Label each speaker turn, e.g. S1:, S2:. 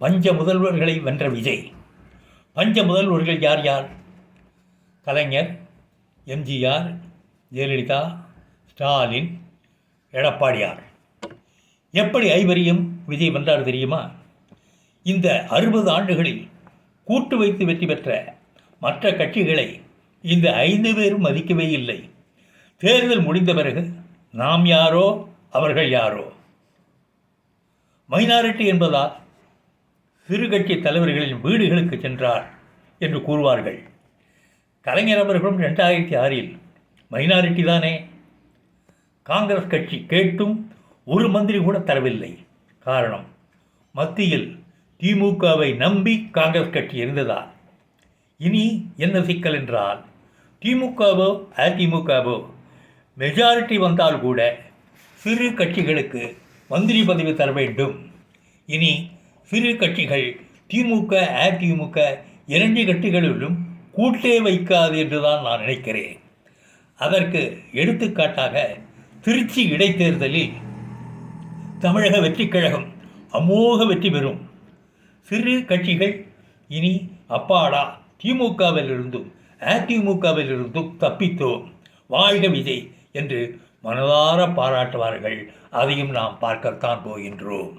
S1: பஞ்ச முதல்வர்களை வென்ற விஜய். பஞ்ச முதல்வர்கள் யார் யார்? கலைஞர், எம்ஜிஆர், ஜெயலலிதா, ஸ்டாலின், எடப்பாடியார். எப்படி ஐவரையும் விஜய் வென்றார் தெரியுமா? இந்த 60 ஆண்டுகளில் கூட்டு வைத்து வெற்றி பெற்ற மற்ற கட்சிகளை இந்த 5 பேரும் மதிக்கவே இல்லை. தேர்தல் முடிந்த பிறகு நாம் யாரோ அவர்கள் யாரோ. மைனாரிட்டி என்பதால் சிறு கட்சி தலைவர்களின் வீடுகளுக்கு சென்றார் என்று கூறுவார்கள். கலைஞர் அவர்களும் 2006இல் மைனாரிட்டி தானே. காங்கிரஸ் கட்சி கேட்டும் ஒரு மந்திரி கூட தரவில்லை. காரணம், மத்தியில் திமுகவை நம்பி காங்கிரஸ் கட்சி இருந்ததால். இனி என்ன சிக்கல் என்றால், திமுகவோ அதிமுகவோ மெஜாரிட்டி வந்தால் கூட சிறு கட்சிகளுக்கு மந்திரி பதவி தர வேண்டும். இனி சிறு கட்சிகள் திமுக அதிமுக 2 கட்சிகளிலும் கூட்டே வைக்காது என்றுதான் நான் நினைக்கிறேன். அதற்கு எடுத்துக்காட்டாக திருச்சி இடைத்தேர்தலில் தமிழக வெற்றிக் கழகம் அமோக வெற்றி பெறும். சிறு கட்சிகள் இனி அப்பாடா, திமுகவிலிருந்தும் அதிமுகவிலிருந்தும் தப்பித்தோம், வாழ்க விஜய் என்று மனதார பாராட்டுவார்கள். அதையும் நாம் பார்க்கத்தான் போகின்றோம்.